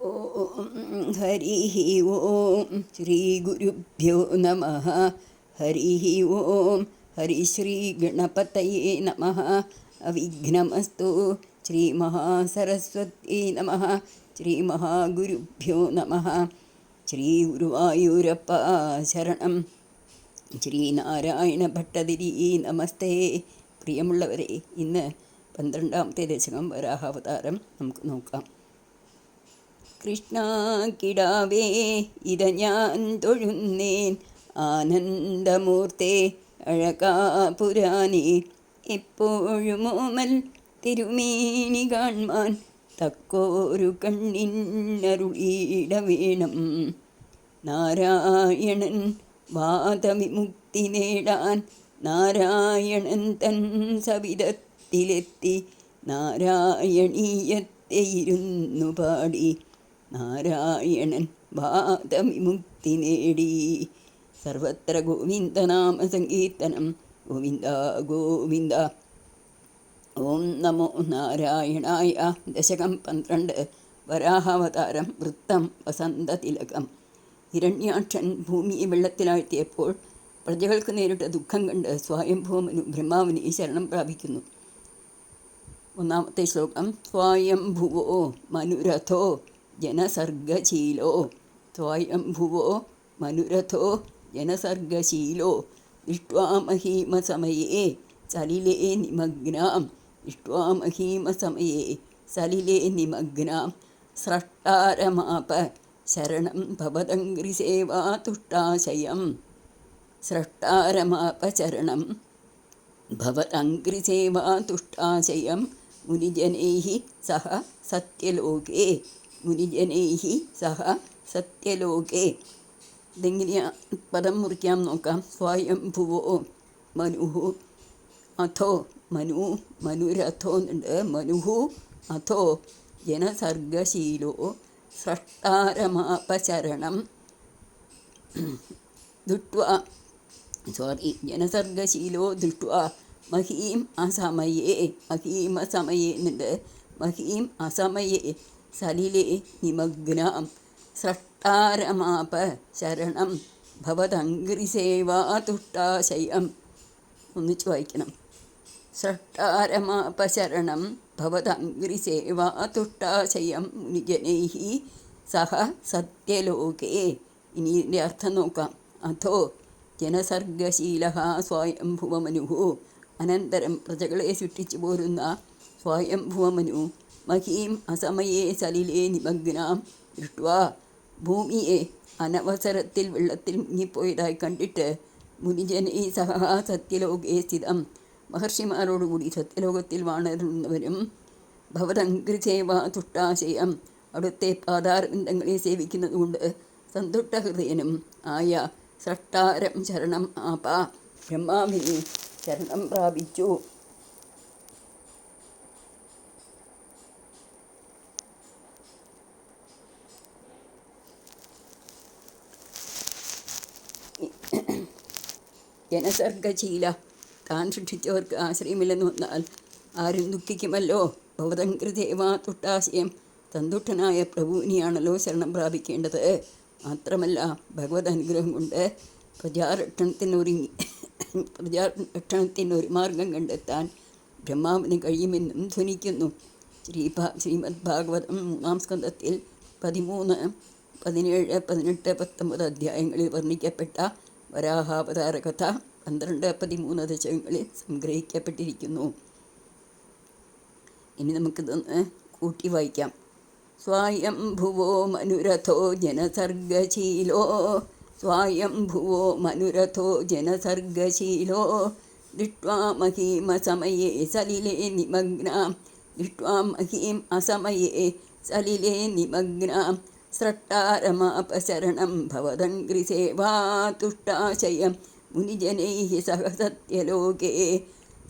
ഓം ഹരി ഓം ശ്രീ ഗുരുഭ്യോ നമ. ഹരി ഓം ഹരി ശ്രീ ഗണപതയേ നമ. അവിഘ്നമസ്തു. ശ്രീ മഹാസരസ്വത്യൈ നമ. ശ്രീ മഹാഗുരുഭ്യോ നമ. ശ്രീ ഗുരുവായൂരപ്പ ശരണം. ശ്രീനാരായണ ഭട്ടതിരി നമസ്തേ. പ്രിയമുള്ളവരെ, ഇന്ന് 12ാമത്തെ ദശകം വരാഹാവതാരം നമുക്ക് നോക്കാം. കൃഷ്ണ കിടാവേ ഇത ഞാൻ തൊഴുന്നേൻ, ആനന്ദമൂർത്തേ അഴകാപുരാനേ, എപ്പോഴുമോമൽ തിരുമേനി കാൺമാൻ തക്കോരു കണ്ണിനരുളീട വേണം. നാരായണൻ വാദവിമുക്തി നേടാൻ നാരായണൻ തൻ സവിധത്തിലെത്തി നാരായണീയത്തെയിരുന്നു പാടി നാരായണൻ വാദവിമുക്തി നേടി. സർവത്ര ഗോവിന്ദനാമ സങ്കീർത്തനം. ഗോവിന്ദ ഗോവിന്ദ. ഓം നമോ നാരായണായ. ദശകം 12. വരാഹാവതാരം. വൃത്തം വസന്തതിലകം. ഹിരണ്യാക്ഷൻ ഭൂമിയെ വെള്ളത്തിലാഴ്ത്തിയപ്പോൾ പ്രജകൾക്ക് നേരിട്ട ദുഃഖം കണ്ട് സ്വയംഭൂമനു ബ്രഹ്മാവിനെ ശരണം പ്രാപിക്കുന്നു. 1-ാമത്തെ ശ്ലോകം. സ്വയംഭുവോ മനുരഥോ ജനസർഗശീലോ. സ്വയംഭുവോ മനുരഥോ ജനസർഗശീലോ, ദൃഷ്ട്വാ മഹീമസമയേ സലിലേ നിമഗ്നാം. ദൃഷ്ട്വാ മഹീമസമയേ സലിലേ നിമഗ്നാം. സ്രഷ്ടാരമാപ ശരണം ഭവതംഘ്രിസേവാ തുഷ്ടാശയം. സ്രഷ്ടാരമാപ ശരണം ഭവതംഘ്രിസേവാ തുഷ്ടാശയം. മുനിജനൈഃ സഹ സത്യലോകേ. മുനിജനൈഃ സഹ സത്യലോകേ. ഇതെങ്ങനെയാ പദം മുറിക്കാം നോക്കാം. സ്വയംഭുവോ മനുഹു അഥോ. മനുരഥോ എന്നുണ്ട്. മനുഹു അഥോ ജനസർഗശീലോ സ്രഷ്ടാരമാപ ശരണം ദൃഷ്ട്വാ. ജനസർഗശീലോ ദൃഷ്ട്വാ മഹീം അസമയേ. മഹീമസമയേ എന്നുണ്ട്. മഹീം അസമയേ സലിലേ നിമഗ്നാം. സ്രഷ്ടാരമാപ ശരണം ഭവതംഘ്രിസേവാ തുഷ്ടാശയം. ഒന്നിച്ച് വായിക്കണം. സ്രഷ്ടാരമാപ ശരണം ഭവതംഘ്രിസേവാ തുഷ്ടാശയം. മുനിജനൈഃ സഹ സത്യലോകേ. ഇനി ഇതിൻ്റെ അർത്ഥം നോക്കാം. അഥോ ജനസർഗശീലഃ സ്വയംഭുവമനുഃ. അനന്തരം പ്രജകളെ സൃഷ്ടിച്ചു പോരുന്ന സ്വയംഭുവമനു മഹീം അസമയേ സലിലേ നിമഗ്നാം ദൃഷ്ട്വാ. ഭൂമിയെ അനവസരത്തിൽ വെള്ളത്തിൽ മുങ്ങിപ്പോയതായി കണ്ടിട്ട് മുനിജനൈ സഹ സത്യലോകേ സ്ഥിതം. മഹർഷിമാരോടുകൂടി സത്യലോകത്തിൽ വാണരുന്നവരും ഭവതംഘ്രിസേവാ തുഷ്ടാശയം അവിടുത്തെ പാതാരവിന്ദങ്ങളെ സേവിക്കുന്നത് കൊണ്ട് സന്തുഷ്ടഹൃദയനും ആയ സ്രഷ്ടാരം ശരണം ആപ ബ്രഹ്മാവിനെ ശരണം പ്രാപിച്ചു. ജനസർഗശീല. താൻ സൃഷ്ടിച്ചവർക്ക് ആശ്രയമില്ലെന്ന് വന്നാൽ ആരും ദുഃഖിക്കുമല്ലോ. ഭവതംഘ്രിസേവാ തുഷ്ടാശയം. സന്തുഷ്ടനായ പ്രഭുവിനെയാണല്ലോ ശരണം പ്രാപിക്കേണ്ടത്. മാത്രമല്ല ഭഗവത് അനുഗ്രഹം കൊണ്ട് പ്രജാരക്ഷണത്തിനൊരു മാർഗം കണ്ടെത്താൻ ബ്രഹ്മാവിന് കഴിയുമെന്നും ധ്വനിക്കുന്നു. ശ്രീമദ് ഭാഗവതം 3-ാം സ്കന്ധത്തിൽ 13, 17, 18, 19 അധ്യായങ്ങളിൽ വർണ്ണിക്കപ്പെട്ട വരാഹാവതാര കഥ 12, 13 ദശകങ്ങളിൽ സംഗ്രഹിക്കപ്പെട്ടിരിക്കുന്നു. ഇനി നമുക്കിതൊന്ന് കൂട്ടി വായിക്കാം. സ്വയംഭുവോ മനുരഥോ ജനസർഗശീലോ. സ്വയംഭുവോ മനുരഥോ ജനസർഗശീലോ, ദൃഷ്ട്വാ മഹീം അസമയേ സലിലേ നിമഗ്നാം. ദൃഷ്ട്വാ മഹീം അസമയേ സലിലേ നിമഗ്നാം. സ്രഷ്ടാരമാപ ശരണം ഭവതംഘ്രിസേവാ തുഷ്ടാശയം. മുനിജനൈഃ സഹ സത്യലോകേ.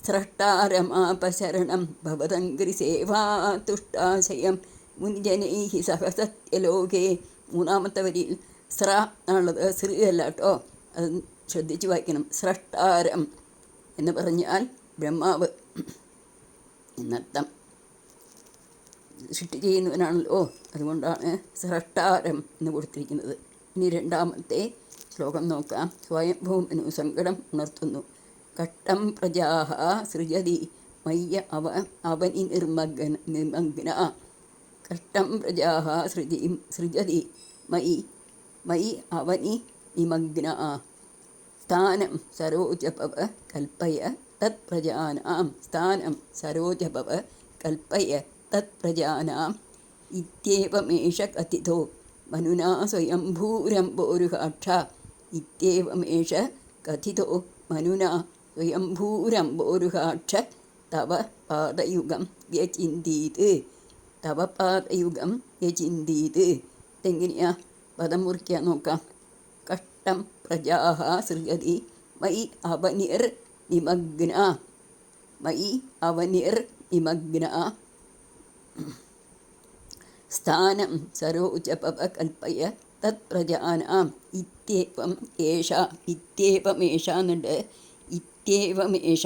സ്രഷ്ടാരമാപ ശരണം ഭവതംഘ്രിസേവാ തുഷ്ടാശയം. മുനിജനൈഃ സഹ സത്യലോകേ. 3-ാമത്തെ വരിയിൽ സ്ര എന്നുള്ളത് ശ്രീ അല്ല കേട്ടോ, അത് ശ്രദ്ധിച്ച് വായിക്കണം. സ്രഷ്ടാരം എന്ന് പറഞ്ഞാൽ ബ്രഹ്മാവ് എന്നർത്ഥം. സൃഷ്ടി ചെയ്യുന്നവനാണല്ലോ, അതുകൊണ്ടാണ് സ്രഷ്ടാരം എന്ന് കൊടുത്തിരിക്കുന്നത്. ഇനി രണ്ടാമത്തെ ശ്ലോകം നോക്കാം. സ്വയംഭൂമനു സങ്കടം ഉണർത്തുന്നു. കഷ്ടം പ്രജാഹ സൃജതി മയ്യ അവനി നിമഗ്ന. കഷ്ടം പ്രജാഹ സൃജതി മയി അവനി നിമഗ്ന. സ്ഥാനം സരോജഭവ കൽപ്പയ തത് പ്രജാനാം. സ്ഥാനം സരോജഭവ കൽപ്പയ തത് പ്രജാനാം. ഇത്യേവമേഷ കഥിതോ മനുനാ സ്വയംഭൂരംഭോരുഹാക്ഷ. ഇത്യേവമേഷ കഥിതോ മനുനാ സ്വയംഭൂരംഭോരുഹാക്ഷ. തവ പാദയുഗം വ്യചിന്തീത്. തവ പാദയുഗം വ്യചിന്തീത്. ഇതെങ്ങനെയാ പദം മുറിക്കാൻ നോക്കാം. കഷ്ടം പ്രജാഹ സൃജതി മയി അവനിർ നിമഗ്ന. മയി അവനിർ നിമഗ്ന. സ്ഥാനം സരോജഭവ കൽപ്പയ തത് പ്രജാനാം. ഇത്യേവം ഏഷ. ഇത്യേവമേഷ എന്നുണ്ട്. ഇത്യേവമേഷ,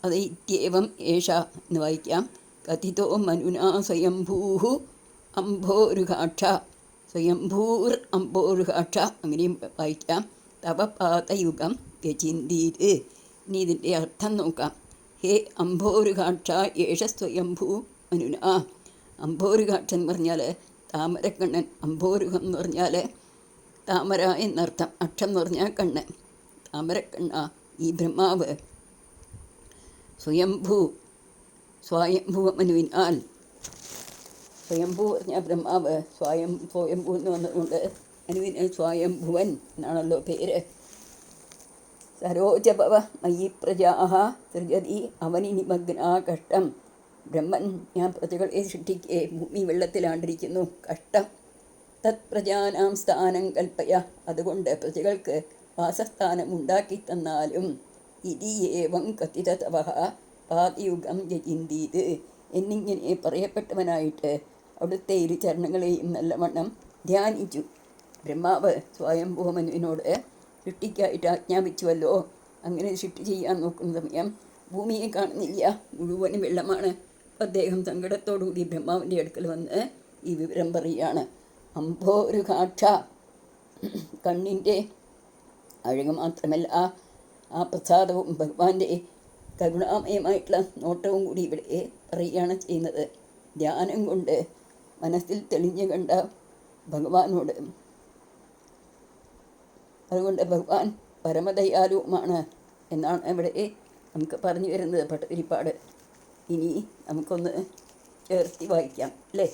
അത് ഇത്യേവം ഏഷ എന്ന് വായിക്കാം. കഥിതോ മനുനാ സ്വയംഭൂഹു അംഭോരുഹാക്ഷ. സ്വയംഭൂർ അംഭോരുഹാക്ഷ അങ്ങനെയും വായിക്കാം. തവ പാദയുഗം വ്യചിന്തീത്. ഇനി ഇതിൻ്റെ അർത്ഥം നോക്കാം. ഹേ അംഭോരുഹാക്ഷ യേഷ സ്വയംഭൂ മനുനാ. അംഭോരുഹാക്ഷൻ എന്ന് പറഞ്ഞാൽ താമരക്കണ്ണൻ. അംഭോരുഹം എന്ന് പറഞ്ഞാൽ താമര എന്നർത്ഥം. അക്ഷം എന്ന് പറഞ്ഞാൽ കണ്ണ്. താമരക്കണ്ണ ഈ ബ്രഹ്മാവ് സ്വയംഭൂവമനുവിനാൽ. സ്വയംഭൂ പറഞ്ഞാൽ ബ്രഹ്മാവ്. സ്വയംഭൂ എന്ന് വന്നതുകൊണ്ട് അനുവിന് സ്വയംഭുവൻ എന്നാണല്ലോ പേര്. സരോജഭവ മയി പ്രജാഹ സൃജതി അവനി നിമഗ്നാ. കഷ്ടം. ബ്രഹ്മൻ ഞാൻ പ്രജകളെ സൃഷ്ടിക്കേ ഭൂമി വെള്ളത്തിലാണ്ടിരിക്കുന്നു. കഷ്ടം. തത് പ്രജാനാം സ്ഥാനം കൽപ്പയ. അതുകൊണ്ട് പ്രജകൾക്ക് വാസസ്ഥാനം ഉണ്ടാക്കി തന്നാലും. ഇതി ഏവം കഥിതവ പാദയുഗം യചിന്തീത്. എന്നിങ്ങനെ പറയപ്പെട്ടവനായിട്ട് അവിടുത്തെ ഇരു ചരണങ്ങളെയും നല്ലവണ്ണം ധ്യാനിച്ചു. ബ്രഹ്മാവ് സ്വയംഭൂമനുവിനോട് സൃഷ്ടിക്കായിട്ട് ആജ്ഞാപിച്ചുവല്ലോ. അങ്ങനെ സൃഷ്ടി ചെയ്യാൻ നോക്കുന്ന സമയം ഭൂമിയെ കാണുന്നില്ല, മുഴുവനും വെള്ളമാണ്. അപ്പം അദ്ദേഹം സങ്കടത്തോടുകൂടി ബ്രഹ്മാവിൻ്റെ അടുക്കൽ വന്ന് ഈ വിവരം പറയുകയാണ്. അംഭോരുഹാക്ഷ, കണ്ണിൻ്റെ അഴക് മാത്രമല്ല ആ പ്രസാദവും ഭഗവാന്റെ കരുണാമയമായിട്ടുള്ള നോട്ടവും കൂടി ഇവിടെ പറയുകയാണ് ചെയ്യുന്നത്. ധ്യാനം കൊണ്ട് മനസ്സിൽ തെളിഞ്ഞു കണ്ട ഭഗവാനോട്, അതുകൊണ്ട് ഭഗവാൻ പരമദയാലുവുമാണ് എന്നാണ് ഇവിടെ നമുക്ക് പറഞ്ഞു വരുന്നത് ഭട്ടതിരിപ്പാട്. ഇനി നമുക്കൊന്ന് ചേർത്തി വായിക്കാം അല്ലേ.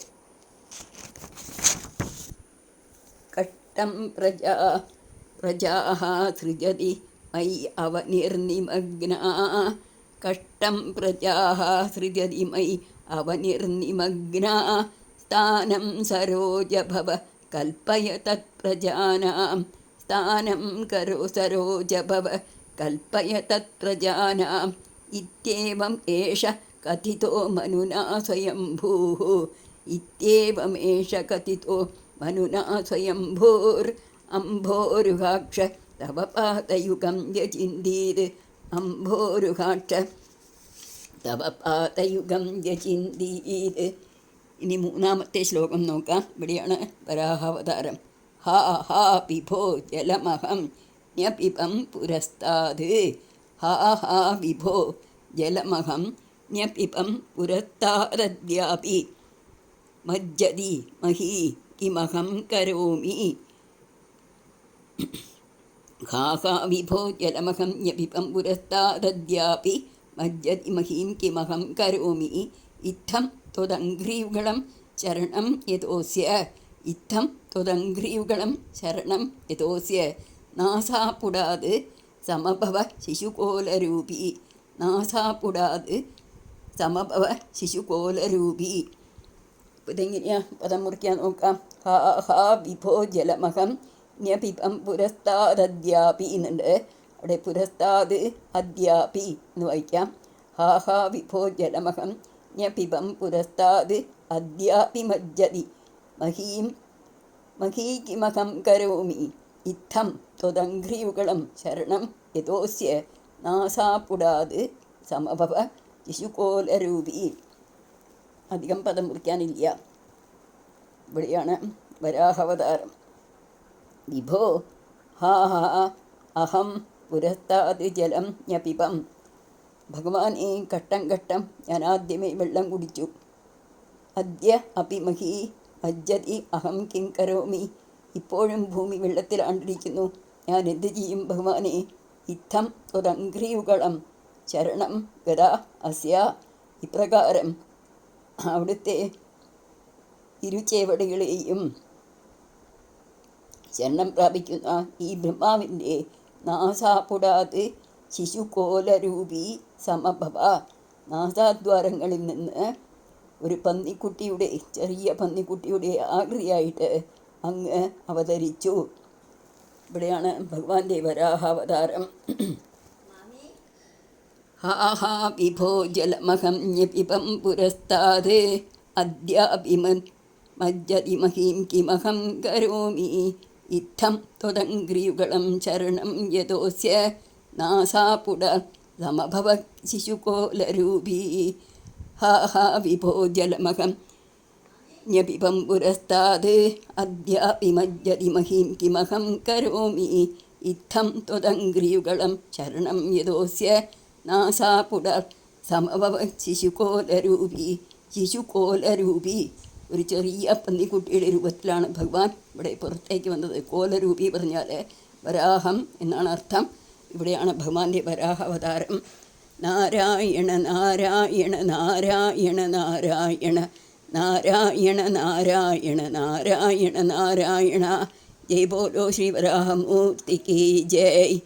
കഷ്ടം പ്രജാഹ സൃജതി മയി അവനിർനിമഗ്ന. കഷ്ടം പ്രജാഹ സൃജതി മയി അവനിർനിമഗ്ന. സ്ഥാനം സരോജഭവ കൽപ്പയ തത് പ്രജാനാം. സ്ഥാനം സരോജഭവ കൽപ്പയ തത് പ്രജാനാം. ഇത്യേവം ഏഷ കഥിതോ മനുനാ സ്വയംഭൂഃ. ഇത്യേവമേഷ കഥിതോ മനുനാ സ്വയംഭൂർ അംഭോരുഹാക്ഷ. തവ പാദയുഗം യചിന്തീത്. അംഭോരുഹാക്ഷ തവ പാദയുഗം യചിന്തീത്. ഇനി മൂന്നാമത്തെ ശ്ലോകം നോക്കാം. ഇവിടെയാണ് വരാഹാവതാരം. ഹാ ഹാ വിഭോ ജലമഹം ന്യപിബം പുരസ്താത്. ഹാ ഹാ വിഭോ ജലമഹം ന്യപിബം പുരസ്താദദ്യാപി മജ്ജതി മഹീ കിമഹം കരോമി. ഹാ ഹാ വിഭോ ജലമഹം ന്യപിബം പുരസ്താദദ്യാപി മജ്ജതി മഹീം കിമഹം കരോമി. ഇത്തം ത്വദംഘ്രിയുഗളം ശരണം യതോസ്യ. ഇത്തം ത്വദംഘ്രിയുഗളം ശരണം യതോസ്യ. നാസാപുടാത് സമഭവ ശിശുകോലരൂപി. നാസാപുടാത് സമഭവ ശിശുകോലരൂപി. ഇതെങ്ങനെയാ പദം മുറിക്കാൻ നോക്കാം. ഹാ ഹാ വിഭോ ജലമഹം ന്യപിബം പുരസ്താദദ്യാപി എന്നുണ്ട്. അവിടെ പുരസ്താത് അദ്യാപി എന്ന് വായിക്കാം. ഹാ ഹാ വിഭോ ജലമഹം ന്യപിബം പുരസ്താത് അദ്യാപി മജ്ജതി മഹീം മഹീകിമഹം കരോമി. ഇത്തം ത്വദംഘ്രിയുഗളം ശരണം യതോസ്യ. നാസാപുടാത് സമഭവ ശിശുകോലരൂപി. അധികം പദം മുറിക്കാനില്ല. ഇവിടെയാണ് വരാഹാവതാരം. വിഭോ ഹാ ഹാ അഹം പുരസ്താത് ജലം ജ്ഞപിപം. ഭഗവാനെ, ഘട്ടം ഘട്ടം ഞാൻ ആദ്യമേ വെള്ളം കുടിച്ചു. അദ്യ അപിമഹി മജ്ജതി അഹം കിം കരോമി. ഇപ്പോഴും ഭൂമി വെള്ളത്തിലാണ്ടിരിക്കുന്നു, ഞാൻ എന്ത് ചെയ്യും ഭഗവാനെ? ഇത്തം ത്വദംഘ്രിയുഗളം ചരണം ഗതാ അസ്യ. ഇപ്രകാരം അവിടുത്തെ ഇരുചേവടികളെയും ശരണം പ്രാപിക്കുന്ന ഈ ബ്രഹ്മാവിൻ്റെ നാസാപുടാത് ശിശുകോലരൂപി സമഭവ. നാസാദ്വാരങ്ങളിൽ നിന്ന് ഒരു പന്നിക്കുട്ടിയുടെ, ചെറിയ പന്നിക്കുട്ടിയുടെ ആകൃതിയായിട്ട് അങ്ങ് അവതരിച്ചു. ഇവിടെയാണ് ഭഗവാന്റെ വരാഹാവതാരം. ഹാ ഹാ വിഭോ ജലമഹം ജ്ഞപിപം പുരസ്താത് അദ്യാഭിമജ്ജതി മഹീം കിമഹം കരോമി. ഇത്തം ത്വദംഘ്രിയുഗളം ചരണം യതോസ്യ നാസാപുട സമഭവ ശിശുകോലരൂപീ. ഹാ ഹാ വിഭോ ജലമഹം ജ്ഞപിപം പുരസ്താത് അദ്യാഭിമജ്ജതി മഹീം കിമഹം കരോമി. ഇത്തം ത്വദംഘ്രിയുഗളം ചരണം യതോസ്യ നാസാപുട സമഭവ ശിശുകോലരൂപി. ശിശുകോലരൂപി, ഒരു ചെറിയ പന്നിക്കുട്ടിയുടെ രൂപത്തിലാണ് ഭഗവാൻ ഇവിടെ പുറത്തേക്ക് വന്നത്. കോലരൂപി പറഞ്ഞാൽ വരാഹം എന്നാണ് അർത്ഥം. ഇവിടെയാണ് ഭഗവാന്റെ വരാഹാവതാരം. നാരായണ നാരായണ നാരായണ നാരായണ നാരായണ നാരായണ നാരായണ നാരായണ. ജയ് ബോലോ ശ്രീ വരാഹമൂർത്തിക്ക് ജയ്.